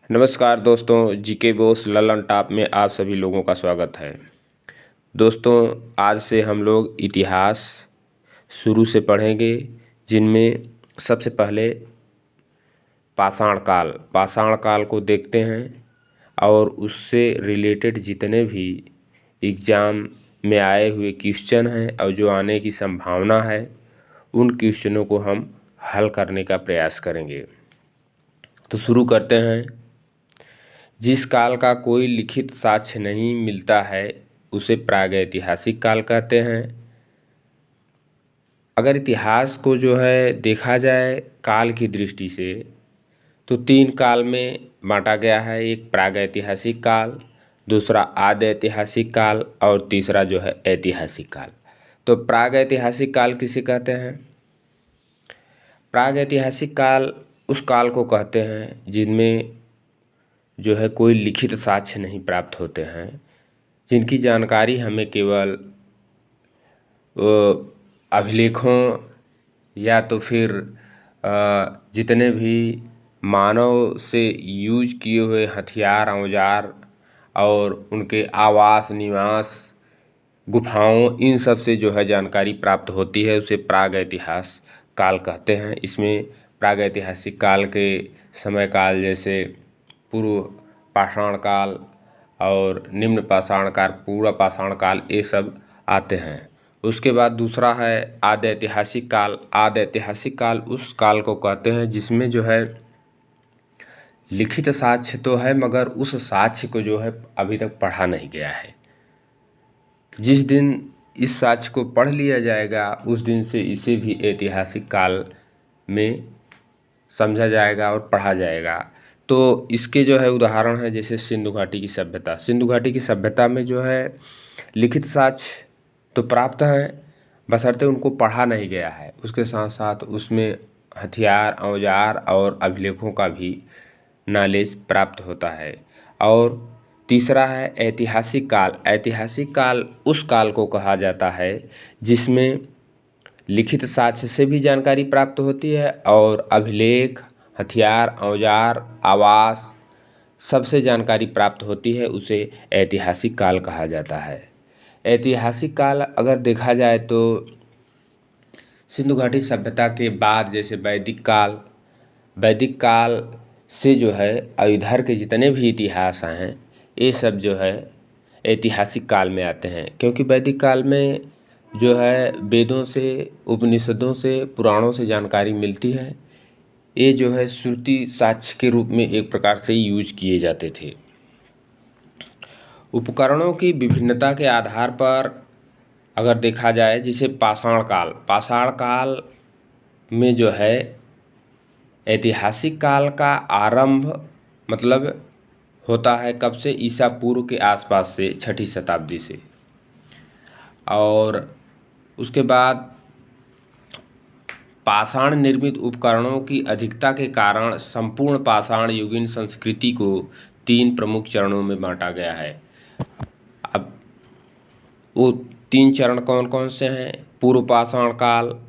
नमस्कार दोस्तों, GK boss Lalan top में आप सभी लोगों का स्वागत है। दोस्तों, आज से हम लोग इतिहास शुरू से पढ़ेंगे, जिनमें सबसे पहले पाषाण काल को देखते हैं और उससे रिलेटेड जितने भी एग्ज़ाम में आए हुए क्वेश्चन हैं और जो आने की संभावना है, उन क्वेश्चनों को हम हल करने का प्रयास करेंगे। तो शुरू करते हैं। जिस काल का कोई लिखित साक्ष्य नहीं मिलता है उसे प्रागैतिहासिक काल कहते हैं। अगर इतिहास को जो है देखा जाए काल की दृष्टि से, तो 3 काल में बांटा गया है। एक प्रागैतिहासिक काल, दूसरा आद्य ऐतिहासिक काल और तीसरा जो है ऐतिहासिक काल। तो प्रागैतिहासिक काल किसे कहते हैं? प्रागैतिहासिक काल उस काल को कहते हैं जिनमें जो है कोई लिखित साक्ष्य नहीं प्राप्त होते हैं, जिनकी जानकारी हमें केवल अभिलेखों या तो फिर जितने भी मानव से यूज किए हुए हथियार औजार और उनके आवास निवास गुफाओं, इन सब से जो है जानकारी प्राप्त होती है, उसे प्रागैतिहास काल कहते हैं। इसमें प्रागैतिहासिक काल के समय काल जैसे पूर्व पाषाण काल और निम्न पाषाण काल, पूर्व पाषाण काल, ये सब आते हैं। उसके बाद दूसरा है आद्य ऐतिहासिक काल। आद्य ऐतिहासिक काल उस काल को कहते हैं जिसमें जो है लिखित साक्ष्य तो है, मगर उस साक्ष्य को जो है अभी तक पढ़ा नहीं गया है। जिस दिन इस साक्ष्य को पढ़ लिया जाएगा उस दिन से इसे भी ऐतिहासिक काल में समझा जाएगा और पढ़ा जाएगा। तो इसके जो है उदाहरण है जैसे सिंधु घाटी की सभ्यता। सिंधु घाटी की सभ्यता में जो है लिखित साक्ष्य तो प्राप्त हैं, बशर्ते उनको पढ़ा नहीं गया है। उसके साथ साथ उसमें हथियार औजार और अभिलेखों का भी नॉलेज प्राप्त होता है। और तीसरा है ऐतिहासिक काल। ऐतिहासिक काल उस काल को कहा जाता है जिसमें लिखित साक्ष्य से भी जानकारी प्राप्त होती है और अभिलेख, हथियार औजार, आवास, सबसे जानकारी प्राप्त होती है, उसे ऐतिहासिक काल कहा जाता है। ऐतिहासिक काल अगर देखा जाए तो सिंधु घाटी सभ्यता के बाद जैसे वैदिक काल से जो है इधर के जितने भी इतिहास हैं, ये सब जो है ऐतिहासिक काल में आते हैं। क्योंकि वैदिक काल में जो है वेदों से, उपनिषदों से, पुराणों से जानकारी मिलती है। ये जो है श्रुति साक्ष्य के रूप में एक प्रकार से यूज किए जाते थे। उपकरणों की विभिन्नता के आधार पर अगर देखा जाए, जैसे पाषाण काल में जो है ऐतिहासिक काल का आरंभ मतलब होता है कब से? ईसा पूर्व के आसपास से, 6ठी शताब्दी से। और उसके बाद पाषाण निर्मित उपकरणों की अधिकता के कारण संपूर्ण पाषाण युगीन संस्कृति को 3 प्रमुख चरणों में बांटा गया है। अब वो 3 चरण कौन कौन से हैं? पूर्व पाषाण काल,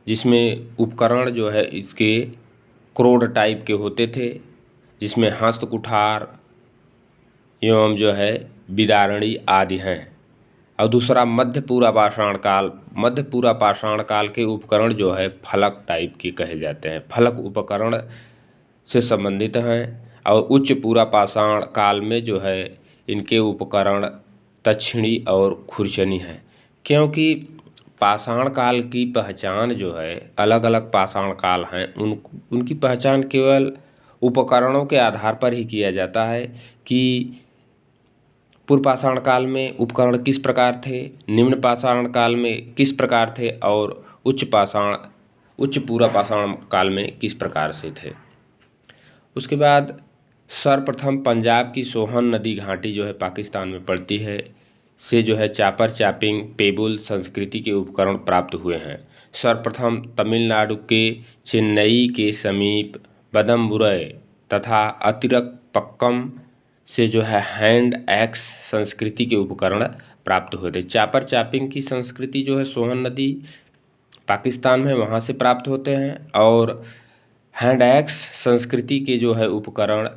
जिसमें उपकरण जो है इसके क्रोड टाइप के होते थे, जिसमें हस्त कुठार एवं जो है बिदारणी आदि हैं। और दूसरा मध्य पूरा पाषाण काल। मध्य पूरा पाषाण काल के उपकरण जो है फलक टाइप के कहे जाते हैं, फलक उपकरण से संबंधित हैं। और उच्च पूरा पाषाण काल में जो है इनके उपकरण दक्षिणी और खुरचनी हैं। क्योंकि पाषाण काल की पहचान जो है, अलग अलग पाषाण काल हैं, उनकी पहचान केवल उपकरणों के आधार पर ही किया जाता है कि पूर्व पाषाण काल में उपकरण किस प्रकार थे, निम्न पाषाण काल में किस प्रकार थे और उच्च पूरा पाषाण काल में किस प्रकार से थे। उसके बाद सर्वप्रथम पंजाब की सोहन नदी घाटी जो है पाकिस्तान में पड़ती है, से जो है चापर चापिंग पेबुल संस्कृति के उपकरण प्राप्त हुए हैं। सर्वप्रथम तमिलनाडु के चेन्नई के समीप बदमबुरई तथा अतिरपक्कम से जो है हैंड एक्स संस्कृति के उपकरण प्राप्त हुए थे। चापर चापिंग की संस्कृति जो है सोहन नदी पाकिस्तान में, वहाँ से प्राप्त होते हैं। और हैंड एक्स संस्कृति के जो है उपकरण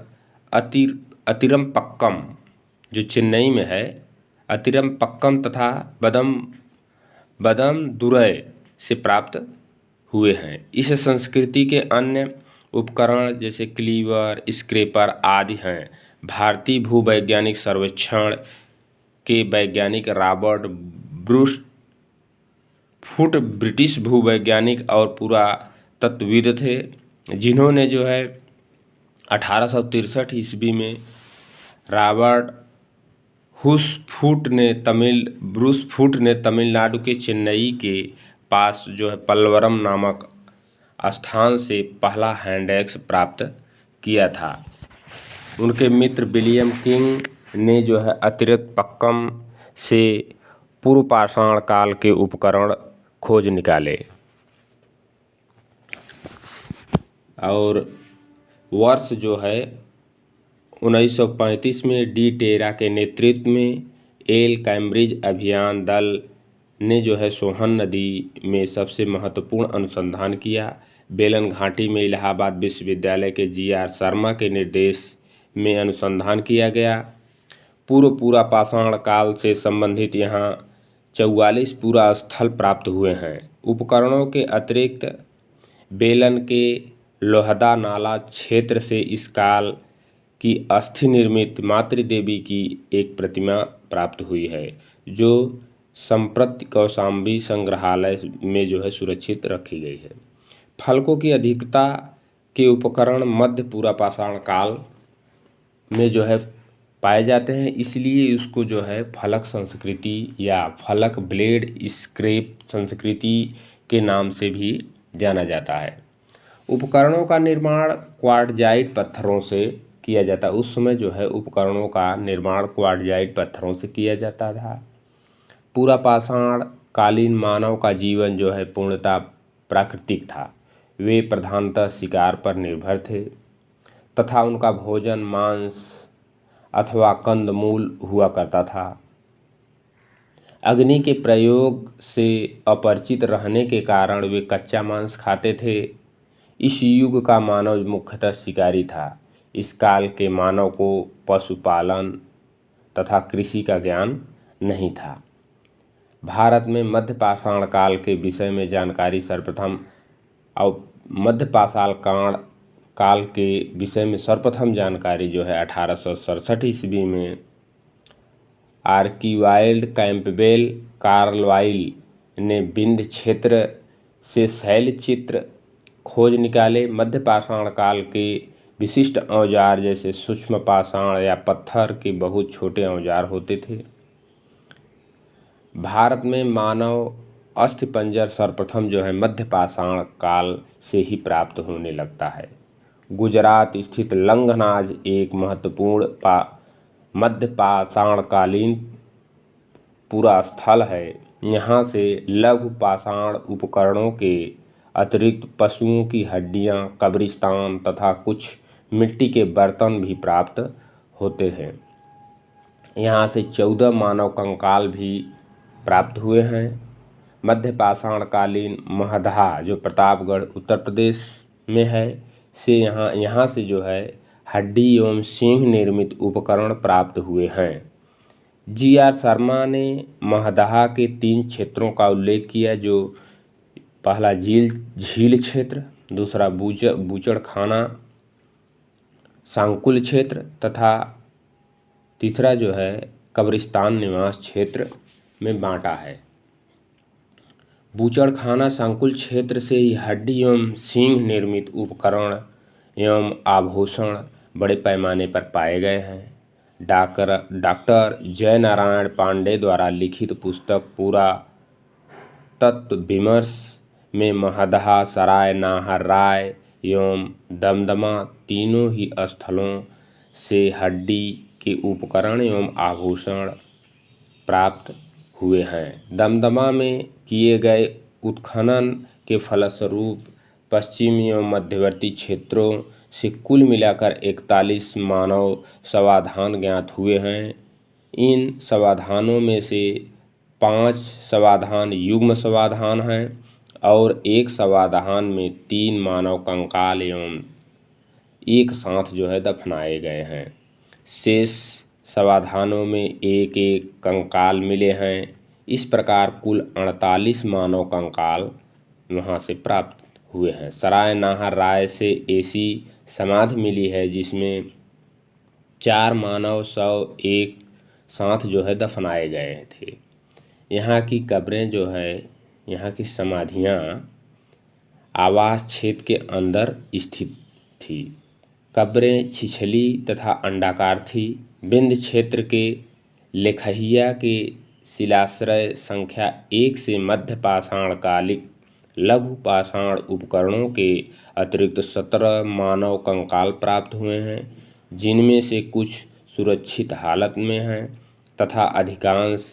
अतिरमपक्कम जो चेन्नई में है, अतिरमपक्कम तथा बदमदुरै से प्राप्त हुए हैं। इस संस्कृति के अन्य उपकरण जैसे क्लीवर, स्क्रैपर आदि हैं। भारतीय भूवैज्ञानिक सर्वेक्षण के वैज्ञानिक रॉबर्ट फुट ब्रिटिश भूवैज्ञानिक और पुरातत्वविद थे, जिन्होंने जो है 1863 ईस्वी में रॉबर्ट ब्रूस फुट ने तमिलनाडु के चेन्नई के पास जो है पल्लवरम नामक स्थान से पहला हैंड एक्स प्राप्त किया था। उनके मित्र विलियम किंग ने जो है अतिरमपक्कम से पूर्व पाषाण काल के उपकरण खोज निकाले और वर्ष जो है 1935 में डी टेरा के नेतृत्व में एल कैम्ब्रिज अभियान दल ने जो है सोहन नदी में सबसे महत्वपूर्ण अनुसंधान किया। बेलन घाटी में इलाहाबाद विश्वविद्यालय के GR शर्मा के निर्देश में अनुसंधान किया गया। पूरा पाषाण काल से संबंधित यहाँ 44 पूरा स्थल प्राप्त हुए हैं। उपकरणों के अतिरिक्त बेलन के लोहदा नाला क्षेत्र से इस काल की अस्थि निर्मित मातृदेवी की एक प्रतिमा प्राप्त हुई है, जो संप्रति कौशाम्बी संग्रहालय में जो है सुरक्षित रखी गई है। फलकों की अधिकता के उपकरण मध्य पूरा पाषाण काल में जो है पाए जाते हैं, इसलिए उसको जो है फलक संस्कृति या फलक ब्लेड स्क्रैप संस्कृति के नाम से भी जाना जाता है। उपकरणों का निर्माण क्वार्टजाइट पत्थरों से किया जाता है। उस समय जो है उपकरणों का निर्माण क्वार्टजाइट पत्थरों से किया जाता था। पूरा पाषाण कालीन मानव का जीवन जो है पूर्णतः प्राकृतिक था। वे प्रधानतः शिकार पर निर्भर थे तथा उनका भोजन मांस अथवा कंदमूल हुआ करता था। अग्नि के प्रयोग से अपरिचित रहने के कारण वे कच्चा मांस खाते थे। इस युग का मानव मुख्यतः शिकारी था। इस काल के मानव को पशुपालन तथा कृषि का ज्ञान नहीं था। भारत में मध्य पाषाण काल के विषय में जानकारी सर्वप्रथम और मध्य पाषाण काल के विषय में सर्वप्रथम जानकारी जो है 1867 ईस्वी में आर्कीवाइल्ड कैंपबेल कार्लवाइल ने विंध्य क्षेत्र से शैल चित्र खोज निकाले। मध्य पाषाण काल के विशिष्ट औजार जैसे सूक्ष्म पाषाण या पत्थर के बहुत छोटे औजार होते थे। भारत में मानव अस्थिपंजर सर्वप्रथम जो है मध्य पाषाण काल से ही प्राप्त होने लगता है। गुजरात स्थित लंघनाज एक महत्वपूर्ण मध्य पाषाणकालीन पूरा स्थल है। यहाँ से लघु पाषाण उपकरणों के अतिरिक्त पशुओं की हड्डियाँ, कब्रिस्तान तथा कुछ मिट्टी के बर्तन भी प्राप्त होते हैं। यहाँ से 14 मानव कंकाल भी प्राप्त हुए हैं। मध्य पाषाणकालीन महदहा जो प्रतापगढ़ उत्तर प्रदेश में है से यहाँ से जो है हड्डी एवं सींग निर्मित उपकरण प्राप्त हुए हैं। GR शर्मा ने महदहा के 3 क्षेत्रों का उल्लेख किया, जो पहला झील क्षेत्र, दूसरा बूचड़खाना सांकुल क्षेत्र तथा तीसरा जो है कब्रिस्तान निवास क्षेत्र में बांटा है। बूचड़खाना सांकुल क्षेत्र से ही हड्डी एवं सींग निर्मित उपकरण एवं आभूषण बड़े पैमाने पर पाए गए हैं। डॉक्टर जयनारायण पांडे द्वारा लिखित पुस्तक पुरातत्व विमर्श में महदहा, सराय नाहर राय एवं दमदमा तीनों ही स्थलों से हड्डी के उपकरण एवं आभूषण प्राप्त हुए हैं। दमदमा में किए गए उत्खनन के फलस्वरूप पश्चिमी एवं मध्यवर्ती क्षेत्रों से कुल मिलाकर 41 मानव समाधान ज्ञात हुए हैं। इन समाधानों में से 5 समाधान युग्म समाधान हैं और एक समाधान में 3 मानव कंकाल एवं एक साथ जो है दफनाए गए हैं। शेष समाधानों में एक एक कंकाल मिले हैं। इस प्रकार कुल 48 मानव कंकाल वहाँ से प्राप्त हुए हैं। सराय नाहर राय से ऐसी समाधि मिली है जिसमें 4 मानव शव एक साथ जो है दफनाए गए थे। यहाँ की कब्रें जो है, यहाँ की समाधियाँ आवास क्षेत्र के अंदर स्थित थी। कब्रें छिछली तथा अंडाकार थी। विंध्य क्षेत्र के लेखहिया के शिलाश्रय संख्या 1 से मध्य पाषाण कालिक लघु पाषाण उपकरणों के अतिरिक्त 17 मानव कंकाल प्राप्त हुए हैं, जिनमें से कुछ सुरक्षित हालत में हैं तथा अधिकांश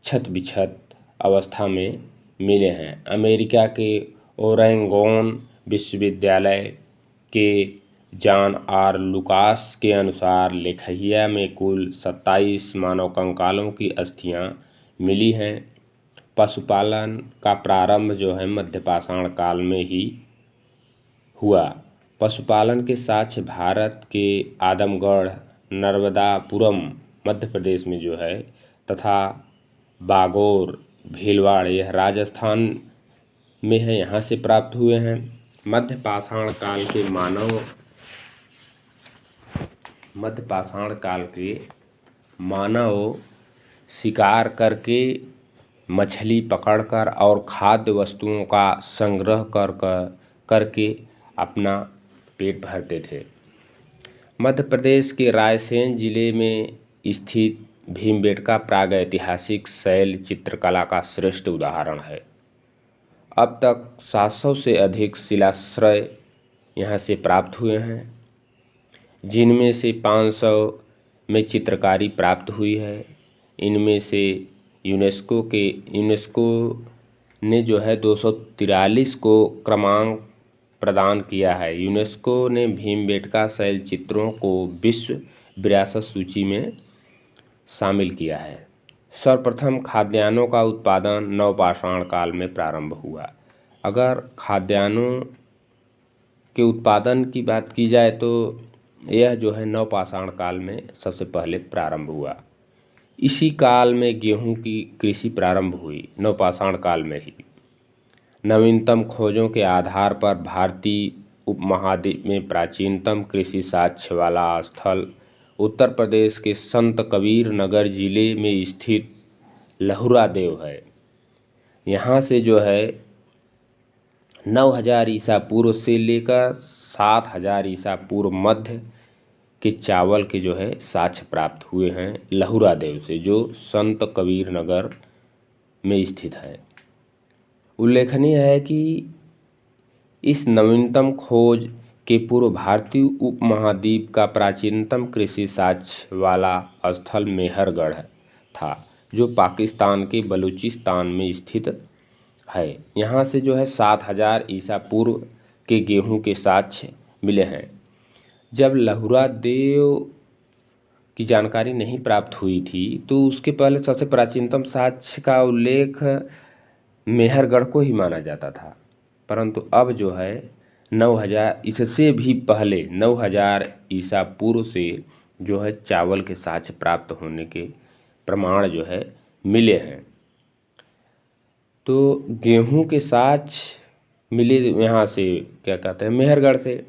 क्षत विक्षत अवस्था में मिले हैं। अमेरिका के ओरेगोन विश्वविद्यालय के जॉन आर लुकास के अनुसार लेखहिया में कुल 27 मानव कंकालों की अस्थियां मिली हैं। पशुपालन का प्रारंभ जो है मध्य पाषाण काल में ही हुआ। पशुपालन के साक्ष्य भारत के आदमगढ़, नर्मदापुरम मध्य प्रदेश में जो है तथा बागोर, भीलवाड़ यह राजस्थान में है, यहाँ से प्राप्त हुए हैं। मध्य पाषाण काल के मानव शिकार करके, मछली पकड़कर और खाद्य वस्तुओं का संग्रह करके अपना पेट भरते थे। मध्य प्रदेश के रायसेन जिले में स्थित भीमबेटका प्रागैतिहासिक शैल चित्रकला का श्रेष्ठ उदाहरण है। अब तक 700 से अधिक शिलाश्रय यहाँ से प्राप्त हुए हैं, जिनमें से 500 में चित्रकारी प्राप्त हुई है। इनमें से यूनेस्को ने जो है 243 को क्रमांक प्रदान किया है। यूनेस्को ने भीमबेटका शैल चित्रों को विश्व विरासत सूची में शामिल किया है। सर्वप्रथम खाद्यान्नों का उत्पादन नवपाषाण काल में प्रारंभ हुआ। अगर खाद्यान्नों के उत्पादन की बात की जाए तो यह जो है नवपाषाण काल में सबसे पहले प्रारंभ हुआ। इसी काल में गेहूं की कृषि प्रारंभ हुई, नवपाषाण काल में ही। नवीनतम खोजों के आधार पर भारतीय उपमहाद्वीप में प्राचीनतम कृषि साक्ष्य वाला स्थल उत्तर प्रदेश के संत कबीर नगर जिले में स्थित लहुरा देव है। यहाँ से जो है 9000 ईसा पूर्व से लेकर 7000 ईसा पूर्व मध्य के चावल के जो है साक्ष्य प्राप्त हुए हैं लहुरा देव से, जो संत कबीर नगर में स्थित है। उल्लेखनीय है कि इस नवीनतम खोज के पूर्व भारतीय उपमहाद्वीप का प्राचीनतम कृषि साक्ष्य वाला स्थल मेहरगढ़ था, जो पाकिस्तान के बलूचिस्तान में स्थित है। यहाँ से जो है 7000 ईसा पूर्व के गेहूं के साक्ष्य मिले हैं। जब लहुरा देव की जानकारी नहीं प्राप्त हुई थी तो उसके पहले सबसे प्राचीनतम साक्ष्य का उल्लेख मेहरगढ़ को ही माना जाता था, परंतु अब जो है 9000 इससे भी पहले 9000 ईसा पूर्व से जो है चावल के साक्ष्य प्राप्त होने के प्रमाण जो है मिले हैं। तो गेहूं के साक्ष्य मिले यहाँ से, क्या कहते हैं, मेहरगढ़ से।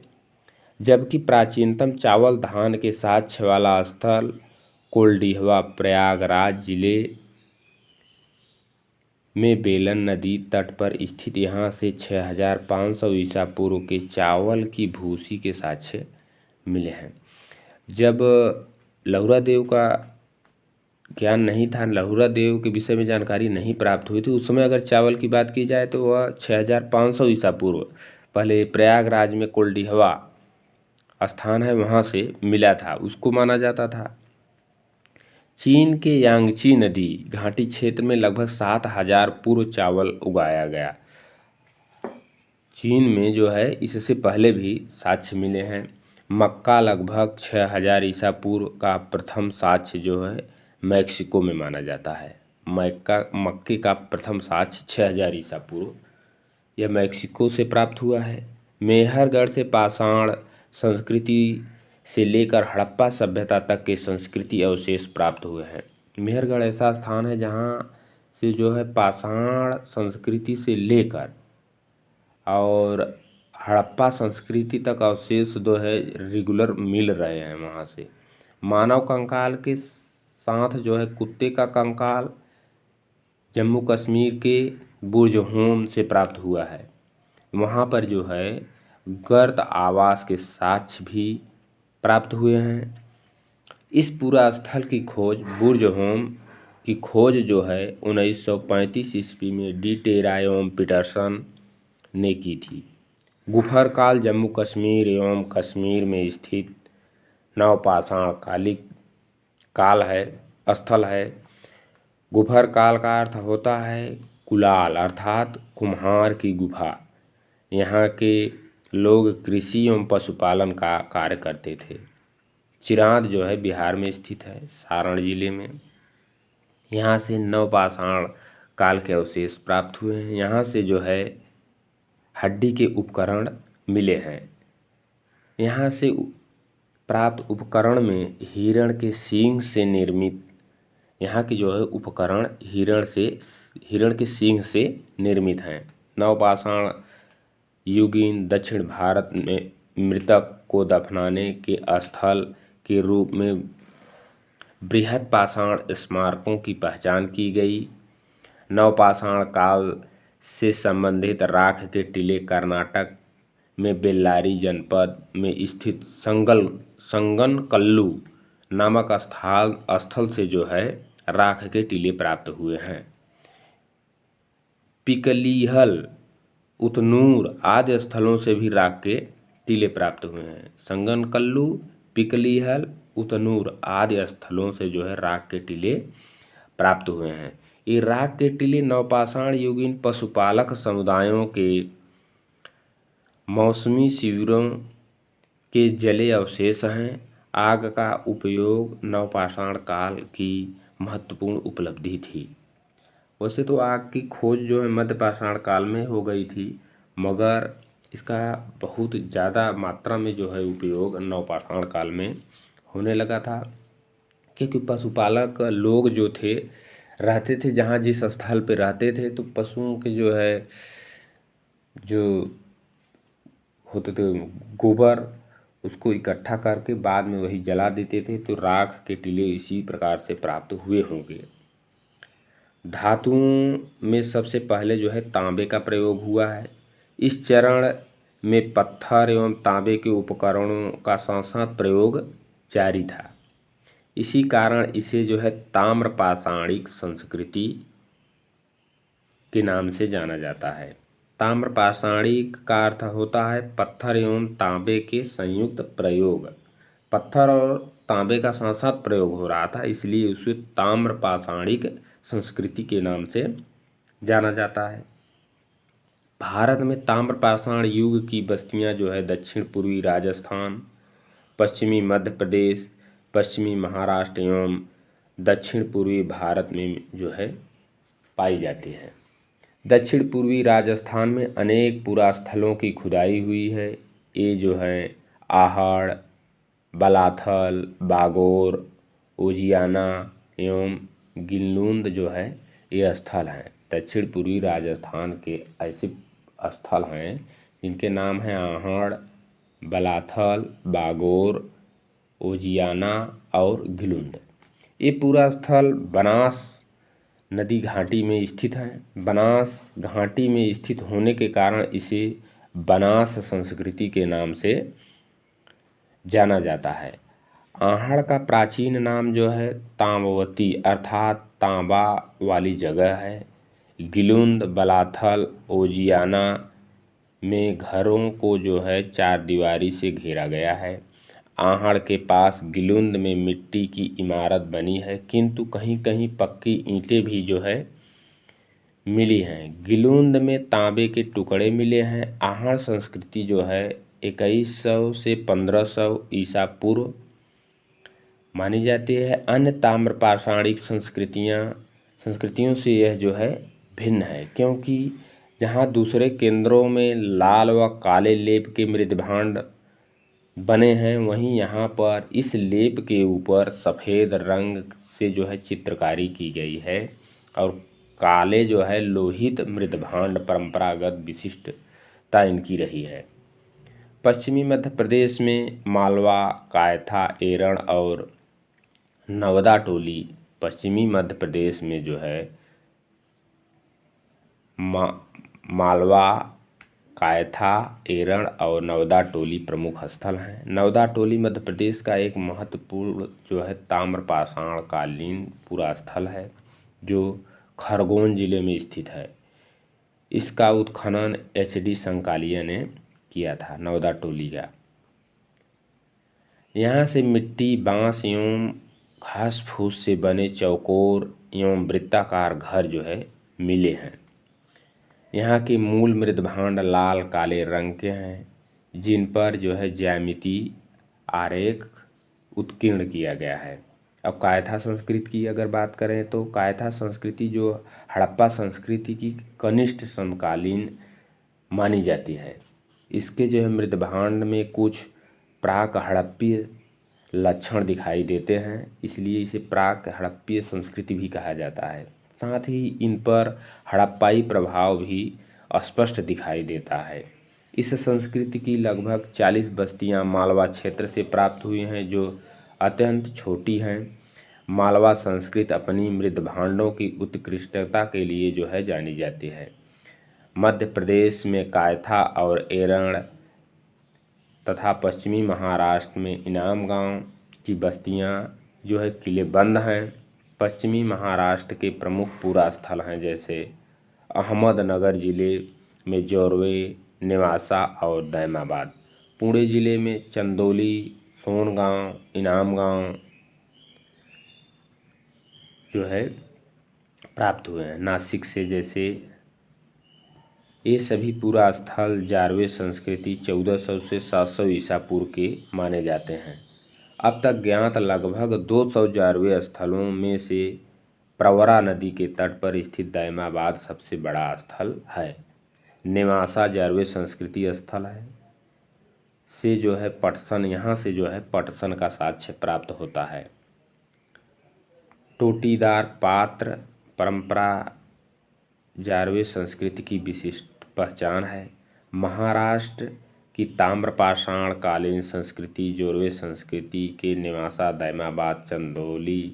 जबकि प्राचीनतम चावल धान के साक्ष्य वाला स्थल कोल्डिहवा प्रयागराज जिले में बेलन नदी तट पर स्थित यहाँ से 6500 ईसा पूर्व के चावल की भूसी के साक्ष्य मिले हैं। जब लहुरा देव का ज्ञान नहीं था, लहुरा देव के विषय में जानकारी नहीं प्राप्त हुई थी, उस समय अगर चावल की बात की जाए तो वह 6500 ईसा पूर्व पहले प्रयागराज में कोल्डिहवा स्थान है, वहाँ से मिला था, उसको माना जाता था। चीन के यांगची नदी घाटी क्षेत्र में लगभग 7000 पूर्व चावल उगाया गया। चीन में जो है इससे पहले भी साक्ष्य मिले हैं। मक्का लगभग 6000 ईसा पूर्व का प्रथम साक्ष्य जो है मैक्सिको में माना जाता है। मक्के का प्रथम साक्ष्य 6000 ईसा पूर्व यह मैक्सिको से प्राप्त हुआ है। मेहरगढ़ से पाषाण संस्कृति से लेकर हड़प्पा सभ्यता तक के संस्कृति अवशेष प्राप्त हुए हैं। मेहरगढ़ ऐसा स्थान है जहाँ से जो है पाषाण संस्कृति से लेकर और हड़प्पा संस्कृति तक अवशेष जो है रेगुलर मिल रहे हैं वहाँ से। मानव कंकाल के साथ जो है कुत्ते का कंकाल जम्मू कश्मीर के बुर्ज होम से प्राप्त हुआ है। वहाँ पर जो है गर्द आवास के साक्ष्य भी प्राप्त हुए हैं। इस पूरा स्थल की खोज बुर्ज होम की खोज जो है 1935 ईस्वी में डी टेरा एवं पीटरसन ने की थी। गुफर काल जम्मू कश्मीर एवं कश्मीर में स्थित नवपाषाण कालिक काल है स्थल है। गुफर काल का अर्थ होता है कुलाल अर्थात कुम्हार की गुफा। यहाँ के लोग कृषि एवं पशुपालन का कार्य करते थे। चिरांद जो है बिहार में स्थित है, सारण जिले में। यहाँ से नवपाषाण काल के अवशेष प्राप्त हुए हैं। यहाँ से जो है हड्डी के उपकरण मिले हैं। यहाँ से प्राप्त उपकरण में हिरण के सींग से निर्मित यहाँ की जो है उपकरण हिरण के सींग से निर्मित हैं। नवपाषाण युगीन दक्षिण भारत में मृतक को दफनाने के स्थल के रूप में बृहद पाषाण स्मारकों की पहचान की गई। नवपाषाण काल से संबंधित राख के टीले कर्नाटक में बेल्लारी जनपद में स्थित संगनकल्लू नामक स्थल से जो है राख के टीले प्राप्त हुए हैं। पिकलीहल उतनूर आदि स्थलों से भी राख के टीले प्राप्त हुए हैं। संगनकल्लू पिकलीहल उतनूर आदि स्थलों से जो है राख के टीले प्राप्त हुए हैं। ये राख के टीले नवपाषाण युगीन पशुपालक समुदायों के मौसमी शिविरों के जले अवशेष हैं। आग का उपयोग नवपाषाण काल की महत्वपूर्ण उपलब्धि थी। वैसे तो आग की खोज जो है मध्यपाषाण काल में हो गई थी, मगर इसका बहुत ज़्यादा मात्रा में जो है उपयोग नवपाषाण काल में होने लगा था, क्योंकि पशुपालक लोग जो थे रहते थे जहाँ जिस स्थल पे रहते थे, तो पशुओं के जो है जो होते थे गोबर उसको इकट्ठा करके बाद में वही जला देते थे। तो राख के टीले इसी प्रकार से प्राप्त हुए होंगे। धातुओं में सबसे पहले जो है तांबे का प्रयोग हुआ है। इस चरण में पत्थर एवं तांबे के उपकरणों का साथ साथ प्रयोग जारी था। इसी कारण इसे जो है ताम्रपाषाणिक संस्कृति के नाम से जाना जाता है। ताम्रपाषाणिक का अर्थ होता है पत्थर एवं तांबे के संयुक्त प्रयोग। पत्थर और तांबे का साथ साथ प्रयोग हो रहा था, इसलिए उसे ताम्रपाषाणिक संस्कृति के नाम से जाना जाता है। भारत में ताम्रपाषाण युग की बस्तियां जो है दक्षिण पूर्वी राजस्थान, पश्चिमी मध्य प्रदेश, पश्चिमी महाराष्ट्र एवं दक्षिण पूर्वी भारत में जो है पाई जाती है। दक्षिण पूर्वी राजस्थान में अनेक पुरास्थलों की खुदाई हुई है। ये जो है आहड़, बलाथल, बागोर, ओजियाना एवं गिलुंद जो है ये स्थल हैं। दक्षिण पूर्वी राजस्थान के ऐसे स्थल हैं जिनके नाम हैं आहड़, बलाथल, बागोर, ओजियाना और गिलुंद। ये पूरा स्थल बनास नदी घाटी में स्थित है। बनास घाटी में स्थित होने के कारण इसे बनास संस्कृति के नाम से जाना जाता है। आहड़ का प्राचीन नाम जो है ताम्बवती अर्थात तांबा वाली जगह है। गिलुंद, बलाथल, ओजियाना में घरों को जो है चार दीवारी से घेरा गया है। आहड़ के पास गिलुंद में मिट्टी की इमारत बनी है, किंतु कहीं कहीं पक्की ईंटें भी जो है मिली हैं। गिलुंद में तांबे के टुकड़े मिले हैं। आहड़ संस्कृति जो है 2100 से 1500 ईसा पूर्व मानी जाती है। अन्य ताम्रपाषाणिक संस्कृतियों से यह जो है भिन्न है, क्योंकि जहाँ दूसरे केंद्रों में लाल व काले लेप के मृदभांड बने हैं। वहीं यहाँ पर इस लेप के ऊपर सफ़ेद रंग से जो है चित्रकारी की गई है और काले जो है लोहित मृदभांड परंपरागत विशिष्टता इनकी रही है। पश्चिमी मध्य प्रदेश में मालवा, कायथा, एरण और नवदा टोली पश्चिमी मध्य प्रदेश में जो है मालवा, कायथा, एरण और नवदा टोली प्रमुख स्थल हैं। नवदा टोली मध्य प्रदेश का एक महत्वपूर्ण जो है ताम्रपाषाण कालीन पूरा स्थल है जो खरगोन जिले में स्थित है। इसका उत्खनन HD संकालिया ने किया था नवदा टोली का। यहाँ से मिट्टी, बांस एवं घास फूस से बने चौकोर एवं वृत्ताकार घर जो है मिले हैं। यहाँ के मूल मृदभांड लाल काले रंग के हैं जिन पर जो है ज्यामिति आरेख उत्कीर्ण किया गया है। अब कायथा संस्कृति की अगर बात करें तो कायथा संस्कृति जो हड़प्पा संस्कृति की कनिष्ठ समकालीन मानी जाती है। इसके जो है मृदभांड में कुछ प्राक हड़प्पीय लक्षण दिखाई देते हैं, इसलिए इसे प्राक हड़प्पीय संस्कृति भी कहा जाता है। साथ ही इन पर हड़प्पाई प्रभाव भी स्पष्ट दिखाई देता है। इस संस्कृति की लगभग 40 बस्तियां मालवा क्षेत्र से प्राप्त हुई हैं जो अत्यंत छोटी हैं। मालवा संस्कृति अपनी मृदभांडों की उत्कृष्टता के लिए जो है जानी जाती है। मध्य प्रदेश में कायथा और एरण तथा पश्चिमी महाराष्ट्र में इनाम गांव की बस्तियां जो है किलेबंद हैं। पश्चिमी महाराष्ट्र के प्रमुख पूरा स्थल हैं जैसे अहमदनगर जिले में जोरवे, नेवासा और दैमाबाद। पुणे जिले में चंदौली, सोनगांव, इनाम गांव जो है प्राप्त हुए हैं। नासिक से जैसे ये सभी पूरा स्थल जारवे संस्कृति 1400 से 700 ईसा पूर्व के माने जाते हैं। अब तक ज्ञात लगभग 200 जारवे स्थलों में से प्रवरा नदी के तट पर स्थित दैमाबाद सबसे बड़ा स्थल है। नेवासा जारवे संस्कृति स्थल है से जो है पटसन, यहाँ से जो है पटसन का साक्ष्य प्राप्त होता है। टोटीदार पात्र परंपरा जारवे संस्कृति की विशिष्ट पहचान है। महाराष्ट्र की ताम्रपाषाण कालीन संस्कृति जोरवे संस्कृति के नेवासा, दैमाबाद, चंदौली,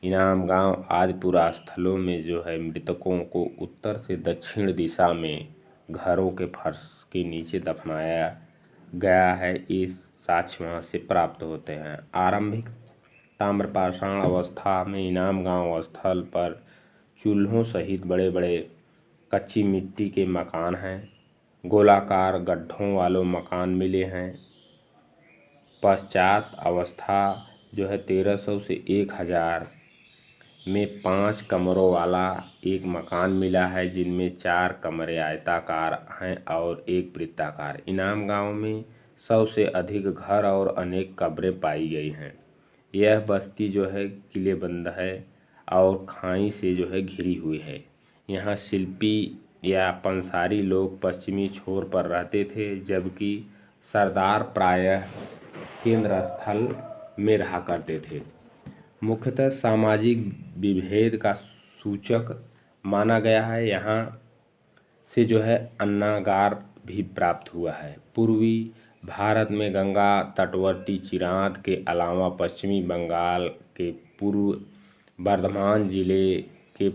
इनाम गांव आदि पुरा स्थलों में जो है मृतकों को उत्तर से दक्षिण दिशा में घरों के फर्श के नीचे दफनाया गया है। ये साक्ष्य वहाँ से प्राप्त होते हैं। आरंभिक ताम्रपाषाण अवस्था में इनाम गांव स्थल पर चूल्हों सहित बड़े बड़े कच्ची मिट्टी के मकान हैं। गोलाकार गड्ढों वाले मकान मिले हैं। पश्चात अवस्था जो है 1300 से 1000 में 5 कमरों वाला एक मकान मिला है जिनमें 4 कमरे आयताकार हैं और एक वृत्ताकार। इनाम गांव में 100 से अधिक घर और अनेक कब्रें पाई गई हैं। यह बस्ती जो है किलेबंद है और खाई से जो है घिरी हुई है। यहाँ शिल्पी या पंसारी लोग पश्चिमी छोर पर रहते थे जबकि सरदार प्रायः केंद्र स्थल में रहा करते थे। मुख्यतः सामाजिक विभेद का सूचक माना गया है। यहाँ से जो है अन्नागार भी प्राप्त हुआ है। पूर्वी भारत में गंगा तटवर्ती चिरांद के अलावा पश्चिमी बंगाल के पूर्व बर्धमान जिले के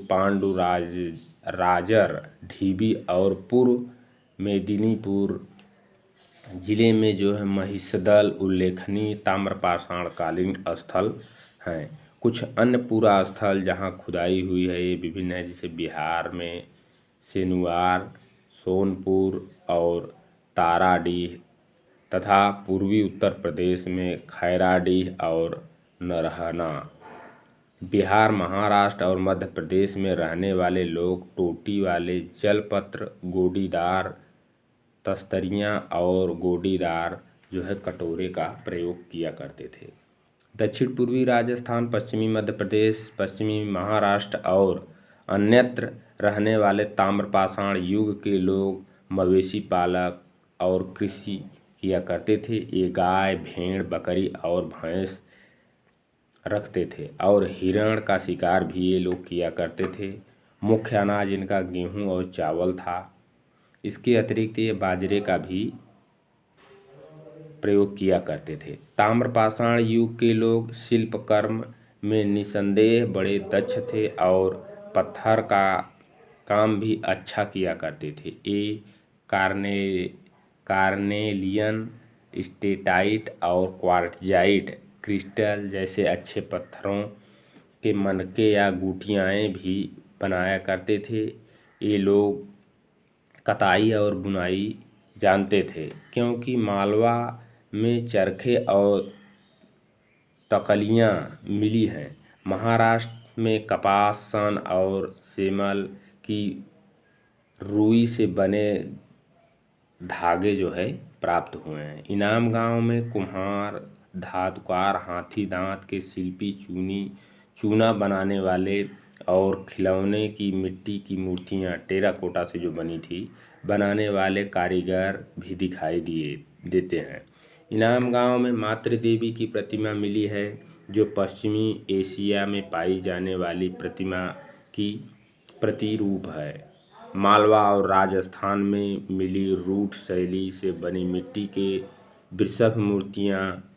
राजर, ढीबी और पूर्व मेदिनीपुर जिले में जो है महिषदल उल्लेखनीय ताम्रपाषाणकालीन स्थल हैं। कुछ अन्य पूरा स्थल जहां खुदाई हुई है ये विभिन्न है, जैसे बिहार में सेनुआर, सोनपुर और ताराडीह तथा पूर्वी उत्तर प्रदेश में खैराडीह और नरहना। बिहार, महाराष्ट्र और मध्य प्रदेश में रहने वाले लोग टोटी वाले जलपत्र, गोडीदार तस्तरियाँ और गोडीदार जो है कटोरे का प्रयोग किया करते थे। दक्षिण पूर्वी राजस्थान, पश्चिमी मध्य प्रदेश, पश्चिमी महाराष्ट्र और अन्यत्र रहने वाले ताम्रपाषाण युग के लोग मवेशी पालक और कृषि किया करते थे। ये गाय, भेड़, बकरी और भैंस रखते थे और हिरण का शिकार भी ये लोग किया करते थे। मुख्य अनाज इनका गेहूँ और चावल था। इसके अतिरिक्त ये बाजरे का भी प्रयोग किया करते थे। ताम्रपाषाण युग के लोग शिल्प कर्म में निसंदेह बड़े दक्ष थे और पत्थर का काम भी अच्छा किया करते थे। ये कार्ने कार्नेलियन, स्टेटाइट और क्वार्टजाइट क्रिस्टल जैसे अच्छे पत्थरों के मनके या गुटियाँ भी बनाया करते थे। ये लोग कताई और बुनाई जानते थे, क्योंकि मालवा में चरखे और तकलियाँ मिली हैं। महाराष्ट्र में कपास, सन और सेमल की रुई से बने धागे जो है प्राप्त हुए हैं। इनाम गांव में कुम्हार, धातुकार, हाथी दांत के शिल्पी, चूना बनाने वाले और खिलौने की मिट्टी की मूर्तियां टेराकोटा से जो बनी थी बनाने वाले कारीगर भी दिखाई देते हैं। इनाम गांव में मातृ देवी की प्रतिमा मिली है, जो पश्चिमी एशिया में पाई जाने वाली प्रतिमा की प्रतिरूप है। मालवा और राजस्थान में मिली रूट शैली से बनी मिट्टी के वृषभ मूर्तियाँ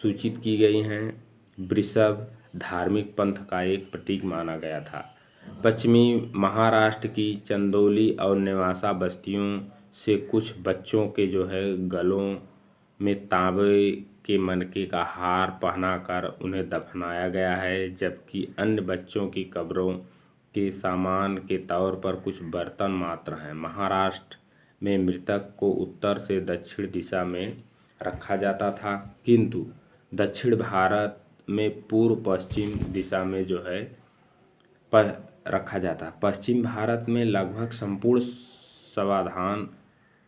सूचित की गई हैं। वृषभ धार्मिक पंथ का एक प्रतीक माना गया था। पश्चिमी महाराष्ट्र की चंदौली और नेवासा बस्तियों से कुछ बच्चों के जो है गलों में तांबे के मनके का हार पहनाकर उन्हें दफनाया गया है, जबकि अन्य बच्चों की कब्रों के सामान के तौर पर कुछ बर्तन मात्र हैं। महाराष्ट्र में मृतक को उत्तर से दक्षिण दिशा में रखा जाता था, किंतु दक्षिण भारत में पूर्व पश्चिम दिशा में जो है रखा जाता। पश्चिम भारत में लगभग संपूर्ण शवाधान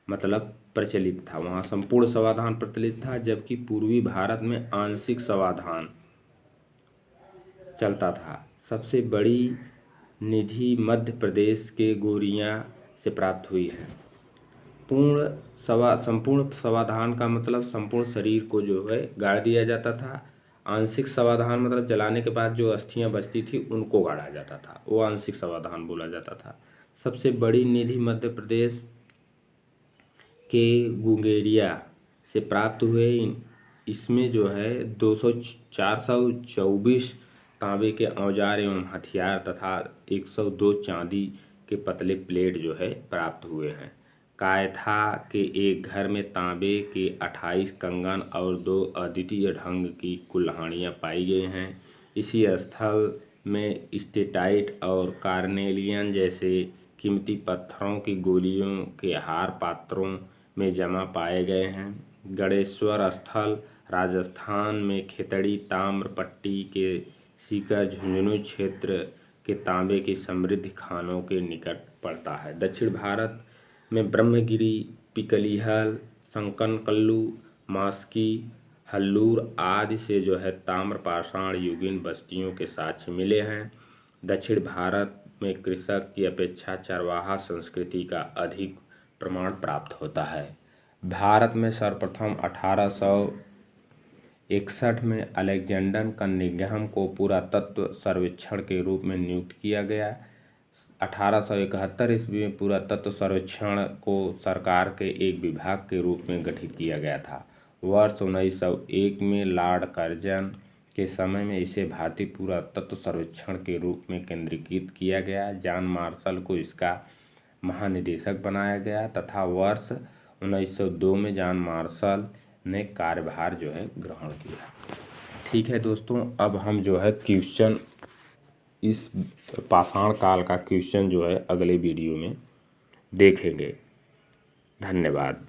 मतलब प्रचलित था, वहाँ संपूर्ण शवाधान प्रचलित था, जबकि पूर्वी भारत में आंशिक शवाधान चलता था। सबसे बड़ी निधि मध्य प्रदेश के गोरियां से प्राप्त हुई है। संपूर्ण शवाधान का मतलब संपूर्ण शरीर को जो है गाड़ दिया जाता था। आंशिक शवाधान मतलब जलाने के बाद जो अस्थियां बचती थी उनको गाड़ा जाता था, वो आंशिक शवाधान बोला जाता था। सबसे बड़ी निधि मध्य प्रदेश के गुंगेरिया से प्राप्त हुए। इसमें जो है 424 तांबे के औजार एवं हथियार तथा 102 चांदी के पतले प्लेट जो है प्राप्त हुए हैं। कायथा के एक घर में तांबे के 28 कंगन और 2 अद्वितीय ढंग की कुल्हाड़ियाँ पाई गई हैं। इसी स्थल में स्टेटाइट और कार्नेलियन जैसे कीमती पत्थरों की गोलियों के हार पात्रों में जमा पाए गए हैं। गणेश्वर स्थल राजस्थान में खेतड़ी, ताम्रपट्टी के सीकर, झुंझुनू क्षेत्र के तांबे की समृद्ध खानों के निकट पड़ता है। दक्षिण भारत में ब्रह्मगिरी, पिकलिहल, संकनकल्लू, मास्की, हल्लूर आदि से जो है ताम्रपाषाण युगीन बस्तियों के साक्ष्य मिले हैं। दक्षिण भारत में कृषक की अपेक्षा चरवाहा संस्कृति का अधिक प्रमाण प्राप्त होता है। भारत में सर्वप्रथम 1861 में अलेक्जेंडर कनिंघम को पुरातत्व सर्वेक्षण के रूप में नियुक्त किया गया। 1871 ईस्वी में पुरातत्व सर्वेक्षण को सरकार के एक विभाग के रूप में गठित किया गया था। वर्ष 1901 में लॉर्ड कर्जन के समय में इसे भारतीय पुरातत्व सर्वेक्षण के रूप में केंद्रीकृत किया गया। जॉन मार्शल को इसका महानिदेशक बनाया गया तथा वर्ष 1902 में जॉन मार्शल ने कार्यभार जो है ग्रहण किया। ठीक है दोस्तों, अब हम जो है क्वेश्चन इस पाषाण काल का क्वेश्चन जो है अगले वीडियो में देखेंगे। धन्यवाद।